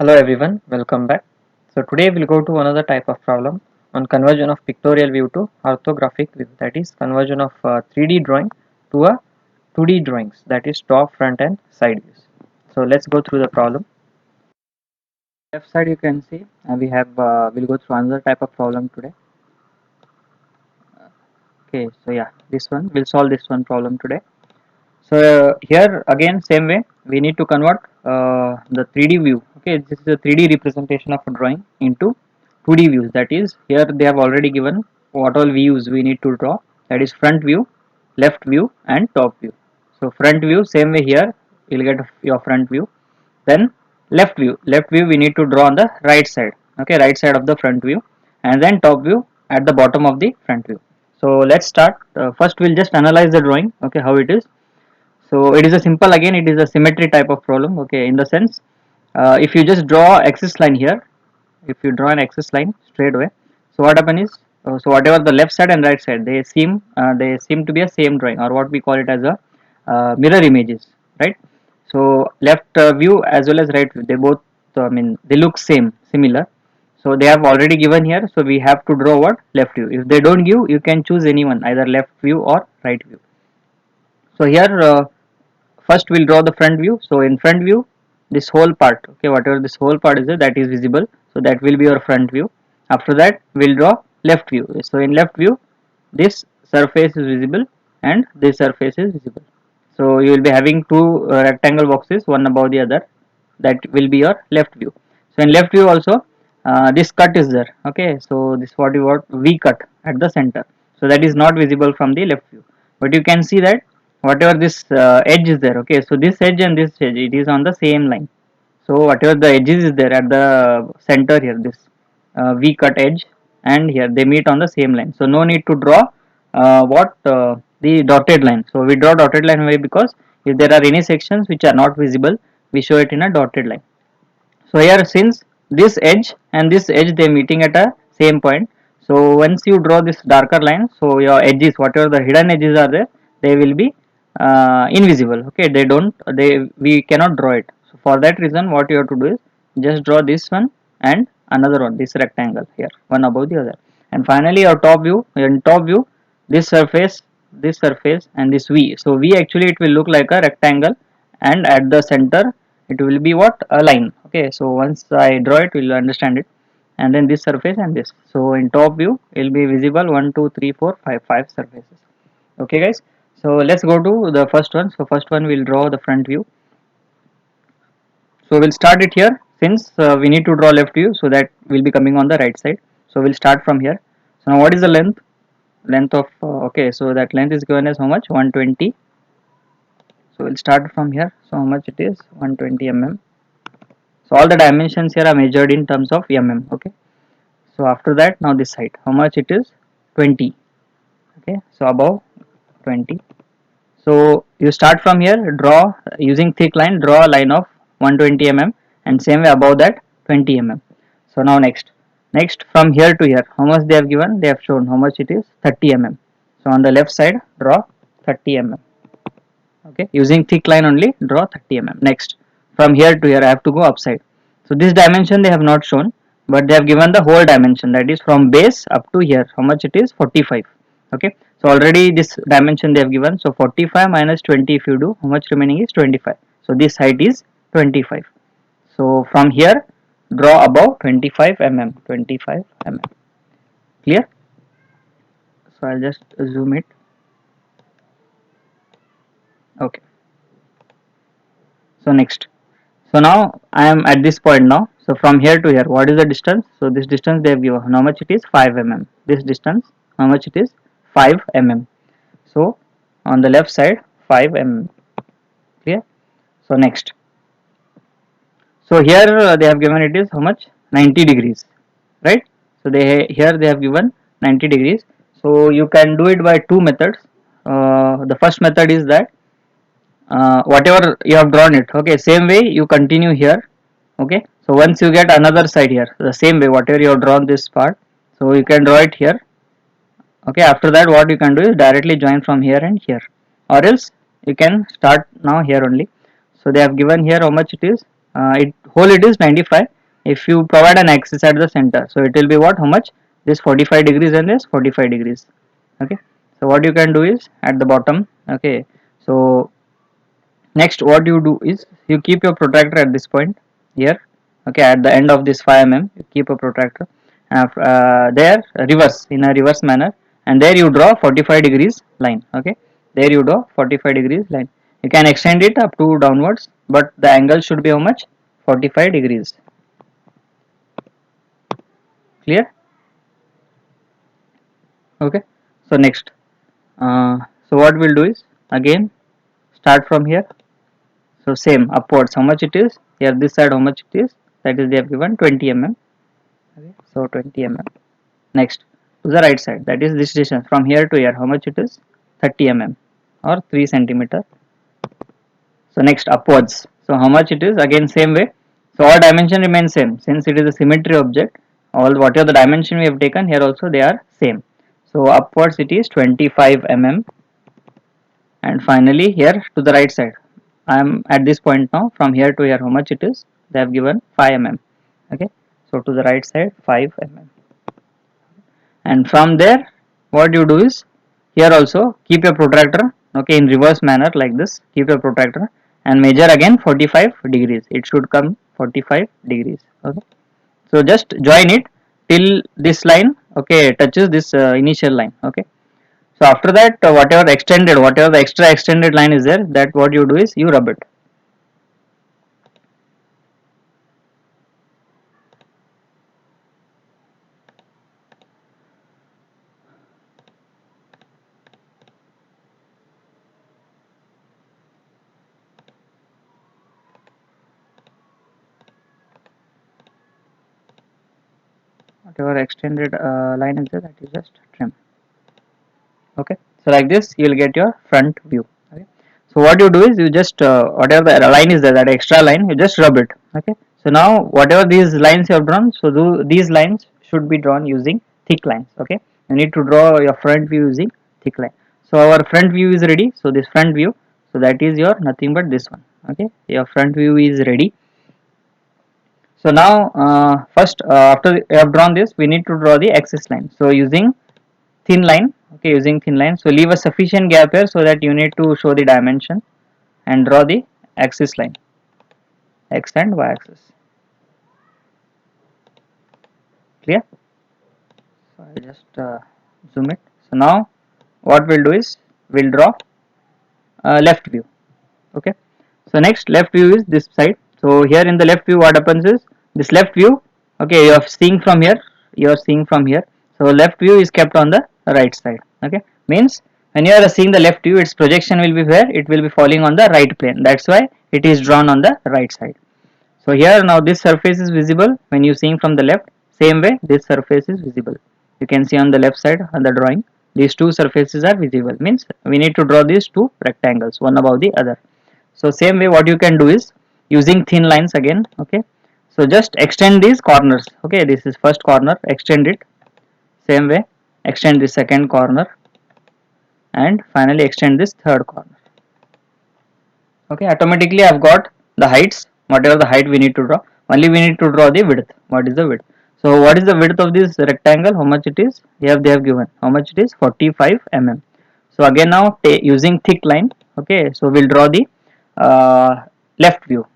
Hello everyone, welcome back. So today we'll go to another type of problem on conversion of pictorial view to orthographic view, that is conversion of 3D drawing to a 2D drawings, that is top, front and side views. So let's go through the problem. Left side you can see we'll go through another type of problem today. Okay, so yeah, this one we'll solve this one problem today. So here again same way we need to convert the 3D view. Okay, this is a 3D representation of a drawing into 2D views. That is, here they have already given what all views we need to draw. That is front view, left view and top view. So front view same way here you'll get your front view. Then left view we need to draw on the right side. Okay, right side of the front view, and then top view at the bottom of the front view. So let's start. First we'll just analyze the drawing. Okay, how it is. So it is a simple, again it is a symmetry type of problem. Okay, in the sense if you just draw axis line here, if you draw an axis line straight away, so what happen is so whatever the left side and right side they seem to be a same drawing, or what we call it as a mirror images, right? So left view as well as right view, they both they look similar. So they have already given here, so we have to draw what left view. If they don't give, you can choose anyone, either left view or right view. So here first we'll draw the front view. So in front view, this whole part, okay, whatever this whole part is there, that is visible, so that will be your front view. After that we'll draw left view. So in left view, this surface is visible and this surface is visible. So you will be having two rectangle boxes, one above the other, that will be your left view. So in left view also, this cut is there. Okay, so this what you want V cut at the center, so that is not visible from the left view, but you can see that whatever this edge is there. Okay, so this edge and this edge, it is on the same line. So whatever the edges is there at the center here, this V cut edge, and here they meet on the same line. So no need to draw the dotted line. So we draw dotted line way, because if there are any sections which are not visible, we show it in a dotted line. So here, since this edge and this edge they meeting at a same point, so once you draw this darker line, so your edges, whatever the hidden edges are there, they will be invisible. Okay, we cannot draw it. So for that reason, what you have to do is just draw this one and another one, this rectangle here, one above the other. And finally your top view. In top view, this surface and this V. So V, actually it will look like a rectangle, and at the center it will be what, a line. Okay, so once I draw it, we'll understand it. And then this surface and this. So in top view it will be visible 1 2 3 4 5 5 surfaces. Okay guys, so let's go to the first one. So first one, we'll draw the front view. So we'll start it here, since we need to draw left view, so that will be coming on the right side. So we'll start from here. So now what is the length of okay, so that length is given as how much, 120. So we'll start from here. So how much it is, 120 mm. So all the dimensions here are measured in terms of mm. Okay, so after that, now this height, how much it is, 20. Okay, so above 20. So you start from here, draw using thick line, draw a line of 120 mm, and same way above that 20 mm. So now next from here to here, how much they have given, they have shown how much it is, 30 mm. So on the left side, draw 30 mm. Okay, using thick line only, draw 30 mm. Next, from here to here I have to go upside. So this dimension they have not shown, but they have given the whole dimension, that is from base up to here, how much it is, 45. Okay, so already this dimension they have given. So 45 minus 20, if you do, how much remaining is 25. So this height is 25. So from here, draw above 25 mm. 25 mm. Clear? So I'll just zoom it. Okay, so next, so now I am at this point now. So from here to here, what is the distance? So this distance they have given, how much it is, 5 mm. This distance, how much it is, 5 mm. So on the left side, 5 mm. Clear? So next, so here they have given it is how much, 90 degrees, right? So here they have given 90 degrees. So you can do it by two methods. The first method is that whatever you have drawn it, okay, same way you continue here. Okay, so once you get another side here, the same way whatever you have drawn this part, so you can draw it here. Okay, after that what you can do is directly join from here and here, or else you can start now here only. So they have given here how much it is, it hole it is 95. If you provide an axis at the center, so it will be what, how much, this 45 degrees and this 45 degrees. Okay, so what you can do is at the bottom. Okay, so next what you do is you keep your protractor at this point here. Okay, at the end of this 5 mm you keep a protractor there, reverse, in a reverse manner, and there you draw 45 degrees line. Okay, there you draw 45 degrees line. You can extend it up to downwards, but the angle should be how much, 45 degrees. Clear? Okay, so next, so what we'll do is again start from here. So same upwards, how much it is here, this side how much it is, that is they have given 20 mm. Okay, so 20 mm. Next to the right side, that is this distance from here to here, how much it is, 30 mm or 3 centimeter. So next upwards, so how much it is, again same way. So all dimension remains same since it is a symmetry object. All whatever the dimension we have taken here also they are same. So upwards it is 25 mm, and finally here to the right side, I am at this point now, from here to here how much it is, they have given 5 mm. Okay, so to the right side 5 mm, and from there what you do is here also keep your protractor, okay, in reverse manner like this, keep your protractor and measure again 45 degrees, it should come 45 degrees. Okay, so just join it till this line, okay, touches this initial line. Okay, so after that whatever the extra extended line is there, that what you do is you rub it. Whatever extended line is there, that is just trim. Okay, so like this you will get your front view. Okay, so what you do is you just whatever the line is there, that extra line, you just rub it. Okay, so now whatever these lines you have drawn, so these lines should be drawn using thick lines. Okay, you need to draw your front view using thick line. So our front view is ready, so this front view, so that is your nothing but this one. Okay, your front view is ready. So now first after you have drawn this, we need to draw the axis line. So using thin line, okay, using thin line, so leave a sufficient gap here so that you need to show the dimension and draw the axis line, x and y axis. Clear? So I'll just zoom it. So now what we'll do is we'll draw left view. Okay, so next left view is this side. So here in the left view what happens is this left view, okay, you are seeing from here, you are seeing from here, so left view is kept on the right side. Okay, means when you are seeing the left view, its projection will be where, it will be falling on the right plane, that's why it is drawn on the right side. So here now this surface is visible when you seeing from the left, same way this surface is visible, you can see on the left side on the drawing, these two surfaces are visible, means we need to draw these two rectangles one above the other. So same way what you can do is using thin lines again. Okay, so just extend these corners. Okay, this is first corner, extend it, same way extend the second corner, and finally extend this third corner. Okay, automatically I've got the heights, whatever the height we need to draw, only we need to draw the width. What is the width? So what is the width of this rectangle, how much it is, here they have given how much it is, 45 mm. So again now using thick line, okay, so we'll draw the left view.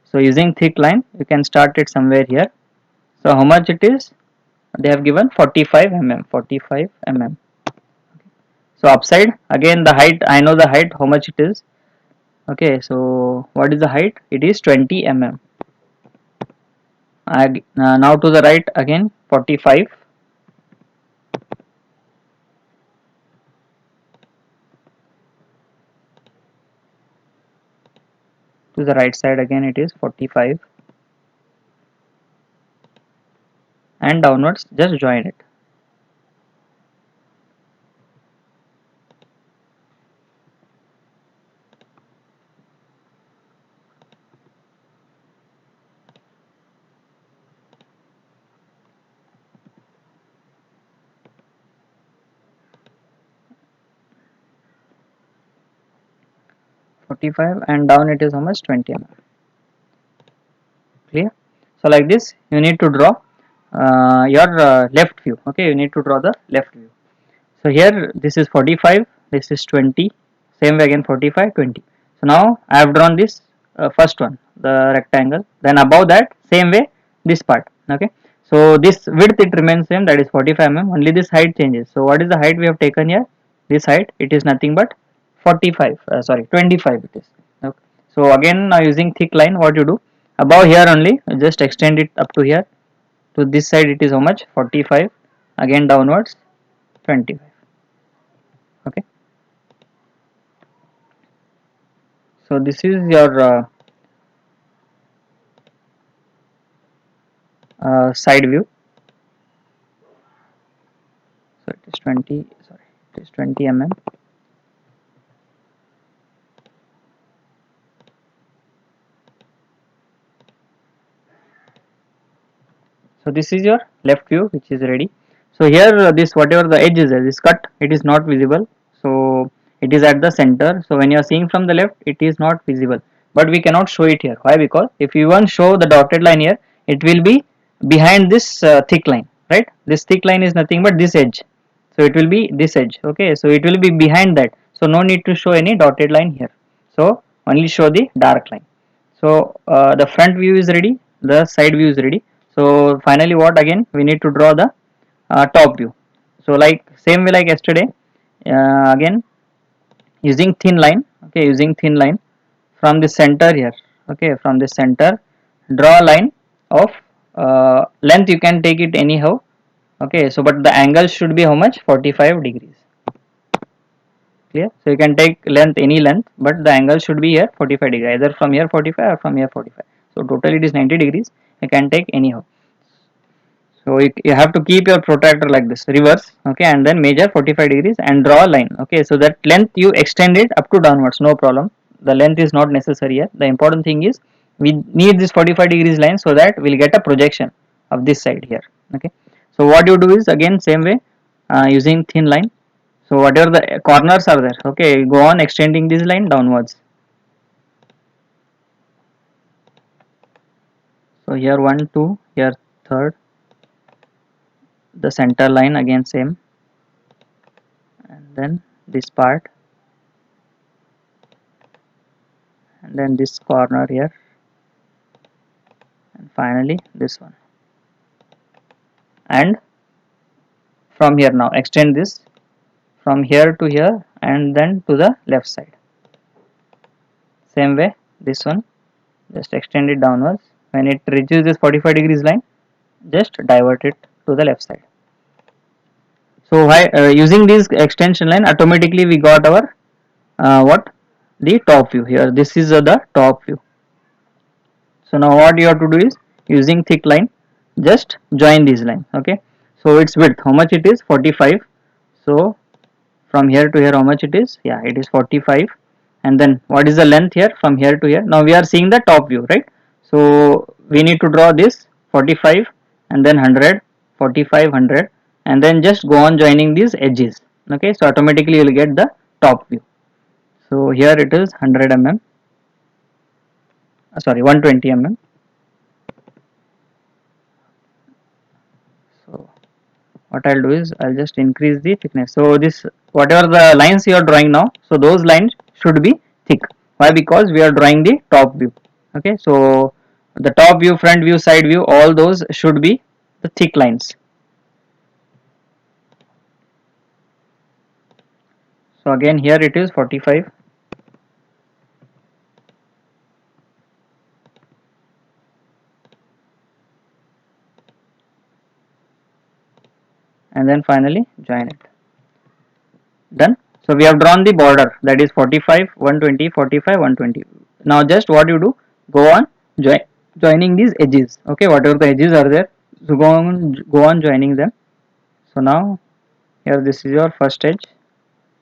So using thick line you can start it somewhere here. So how much it is, they have given 45 mm, 45 mm. So upside again the height, I know the height how much it is. Okay, so what is the height, it is 20 mm. Now to the right again 45, to the right side again it is 45, and downwards just join it. 45 and down it is how much, 20 mm. Clear? So like this you need to draw your left view. Okay, you need to draw the left view. So here this is 45, this is 20, same way again 45, 20. So now I have drawn this first one, the rectangle. Then above that, same way this part. Okay. So this width it remains same, that is 45 mm. Only this height changes. So what is the height we have taken here? This height it is nothing but 45. Sorry, 25 it is. Okay. So again now using thick line, what you do? Above here only, just extend it up to here. To this side it is how much? 45. Again downwards 25. Okay. So this is your side view. So it is 20, sorry, it is 20 mm. So this is your left view which is ready. So here this whatever the edge is there, this cut, it is not visible. So it is at the center. So when you are seeing from the left, it is not visible. But we cannot show it here. Why? Because if you want show the dotted line here, it will be behind this thick line, right? This thick line is nothing but this edge. So it will be this edge. Okay, so it will be behind that. So no need to show any dotted line here. So only show the dark line. So the front view is ready, the side view is ready. So finally what, again we need to draw the top view. So like same way like yesterday, again using thin line. Okay, using thin line from the center here. Okay, from the center draw a line of length, you can take it anyhow. Okay, so but the angle should be how much? 45 degrees. Clear? So you can take length, any length, but the angle should be here 45 degree, either from here 45 or from here 45. So total it is 90 degrees. You can take anyhow. So you have to keep your protractor like this, reverse. Okay, and then measure 45 degrees and draw a line. Okay, so that length you extend it up to downwards, no problem. The length is not necessary here. The important thing is we need this 45 degrees line so that we'll get a projection of this side here. Okay, so what you do is again same way, using thin line. So whatever the corners are there, okay, go on extending this line downwards. So here 1, 2, here third, the center line again same, and then this part, and then this corner here, and finally this one. And from here now extend this from here to here and then to the left side. Same way this one, just extend it downwards. When it reaches this 45 degrees line, just divert it to the left side. So why using this extension line, automatically we got our what, the top view here. This is the top view. So now what you have to do is using thick line, just join this line. Okay, so its width how much it is? 45. So from here to here how much it is? Yeah, it is 45. And then what is the length here from here to here? Now we are seeing the top view, right? So we need to draw this 45 and then 100, 45, 100, and then just go on joining these edges. Okay, so automatically you will get the top view. So here it is 100 mm, sorry, 120 mm. So what I'll do is I'll just increase the thickness. So this, whatever the lines you are drawing now, so those lines should be thick. Why? Because we are drawing the top view. Okay, so the top view, front view, side view, all those should be the thick lines. So again here it is 45. And then finally join it. Done. So we have drawn the border, that is 45, 120, 45, 120. Now just what you do, go on joining these edges. Okay, whatever the edges are there, so go on joining them. So now here this is your first edge,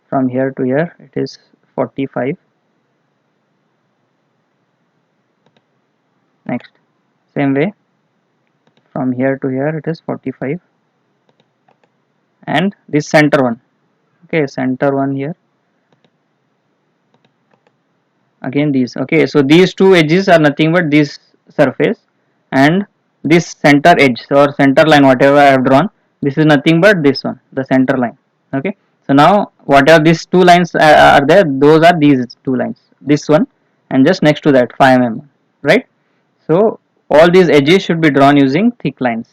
from here to here it is 45. Next same way from here to here it is 45, and this center one, okay, center one here again these. Okay, so these two edges are nothing but this surface, and this center edge or center line, whatever I have drawn, this is nothing but this one, the center line. Okay, so now whatever these two lines are there, those are these two lines, this one and just next to that 5 mm, right? So all these edges should be drawn using thick lines.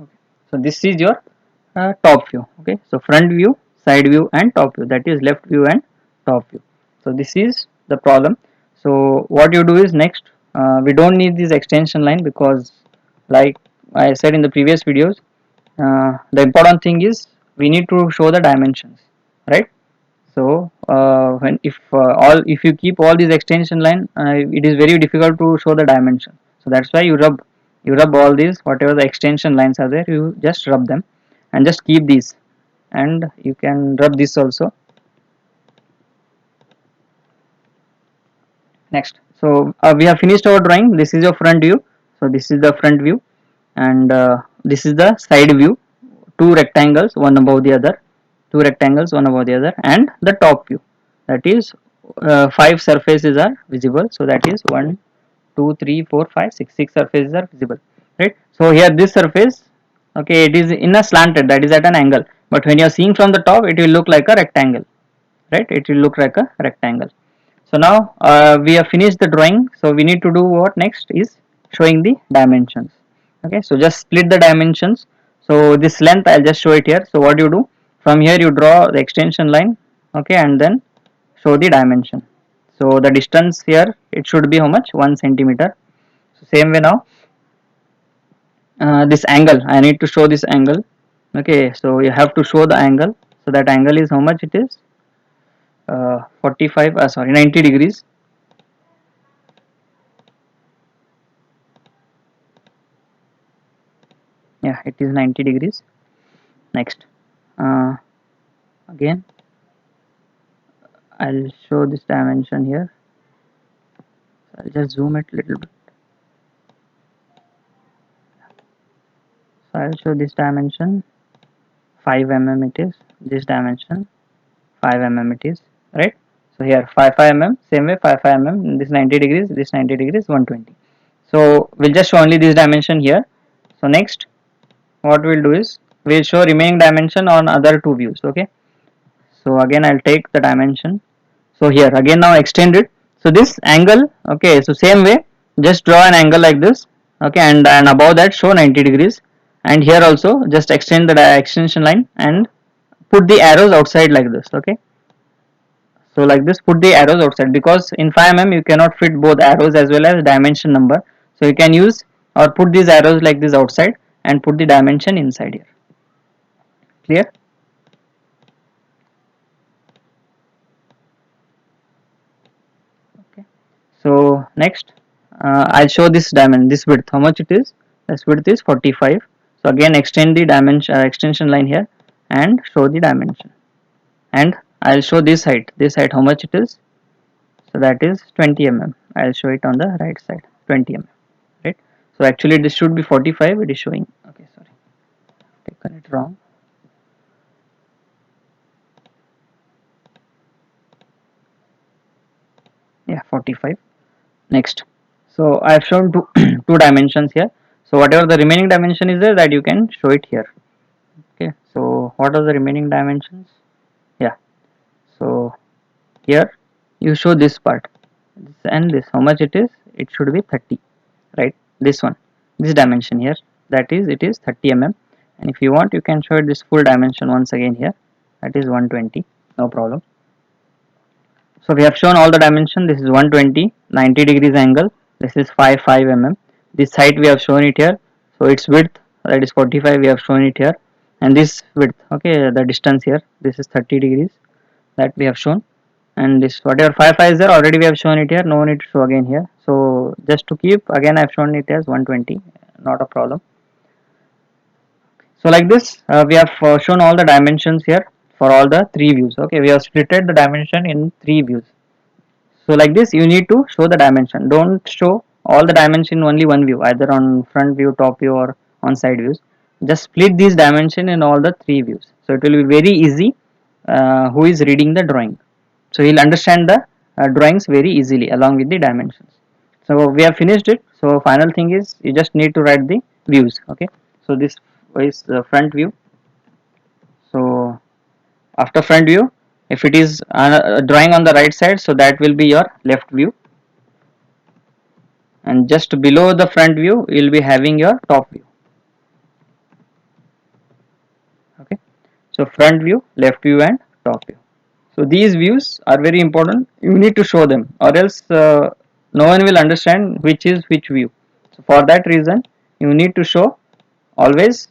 Okay. So this is your top view. Okay, so front view, side view and top view, that is left view and top view. So this is the problem. So what you do is, next we don't need this extension line, because like I said in the previous videos, the important thing is we need to show the dimensions, right? So when if you keep all these extension line, it is very difficult to show the dimension. So that's why you rub all these, whatever the extension lines are there, you just rub them and just keep these, and you can rub this also. Next, so we have finished our drawing. This is your front view. So this is the front view, and this is the side view. Two rectangles, one above the other. Two rectangles, one above the other, and the top view. That is, 5 surfaces are visible. So that is 1, 2, 3, 4, 5, 6. 6 surfaces are visible, right? So here this surface, okay, it is in a slanted, that is at an angle. But when you are seeing from the top, it will look like a rectangle, right? It will look like a rectangle. So now we have finished the drawing. So we need to do what next is showing the dimensions. Okay, so just split the dimensions. So this length I'll just show it here. So what you do, from here you draw the extension line, okay, and then show the dimension. So the distance here, it should be how much? 1 centimeter. So same way now, this angle, I need to show this angle. Okay, so you have to show the angle. So that angle is how much it is? 45, sorry, 90 degrees. Yeah, it is 90 degrees. Next, again I'll show this dimension here. So I'll just zoom it a little bit. So I'll show this dimension 5 mm it is, this dimension 5 mm it is, right? So here 5 mm, same way 5 mm, this 90 degrees, this 90 degrees, 120. So we'll just show only this dimension here. So next what we'll do is, we'll show remaining dimension on other two views. Okay, so again I'll take the dimension. So here again now extend it. So this angle, okay, so same way just draw an angle like this, okay, and above that show 90 degrees, and here also just extend the extension line and put the arrows outside like this. Okay, so like this, put the arrows outside, because in 5 mm you cannot fit both arrows as well as dimension number. So you can use or put these arrows like this outside and put the dimension inside here. Clear? Okay, so next I'll show this dimension, this width, how much it is. This width is 45. So again extend the dimension, extension line here, and show the dimension, and I'll show this height how much it is. So that is 20 mm. I'll show it on the right side, 20 mm, right? So actually this should be 45, it is showing, okay, sorry, taken it wrong. Yeah, 45. Next, so I have shown two two dimensions here. So whatever the remaining dimension is there, that you can show it here. Okay, so what are the remaining dimensions? Yeah, so here you show this part, this and this, how much it is. It should be 30, right? This one, this dimension here, that is, it is 30 mm. And if you want, you can show it this full dimension once again here, that is 120, no problem. So we have shown all the dimension. This is 120, 90 degrees angle, this is 5 mm. This height we have shown it here. So its width, that is 45, we have shown it here, and this width, okay, the distance here, this is 30 degrees, that we have shown. And this whatever 5 is there, already we have shown it here, no need to show again here. So just to keep, again I have shown it as 120, not a problem. So like this, we have shown all the dimensions here for all the three views. Okay, we have splitted the dimension in three views. So like this, you need to show the dimension. Don't show all the dimension in only one view, either on front view, top view, or on side views. Just split these dimension in all the three views. So it will be very easy who is reading the drawing. So he'll understand the drawings very easily along with the dimensions. So we have finished it. So final thing is you just need to write the views. Okay, so this is the front view. So after front view, if it is a drawing on the right side, so that will be your left view, and just below the front view you will be having your top view. Okay, so front view, left view and top view. So these views are very important, you need to show them, or else no one will understand which is which view. So for that reason you need to show always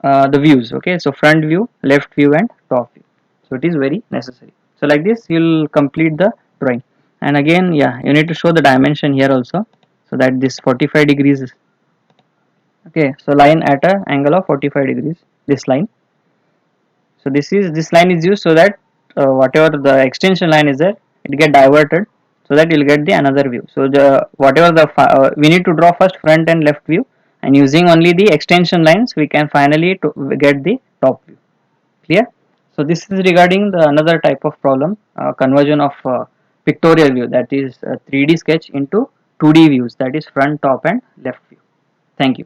the views. Okay, so front view, left view and top view, so it is very necessary. So like this you will complete the drawing. And again, yeah, you need to show the dimension here also, so that this 45 degrees is okay. So line at a angle of 45 degrees, this line. So this line is used so that whatever the extension line is there, it get diverted, so that you'll get the another view. So the whatever the we need to draw first front and left view, and using only the extension lines we can finally to get the top view. Clear? So this is regarding the another type of problem, conversion of pictorial view, that is 3D sketch into 2D views, that is front, top and left view. Thank you.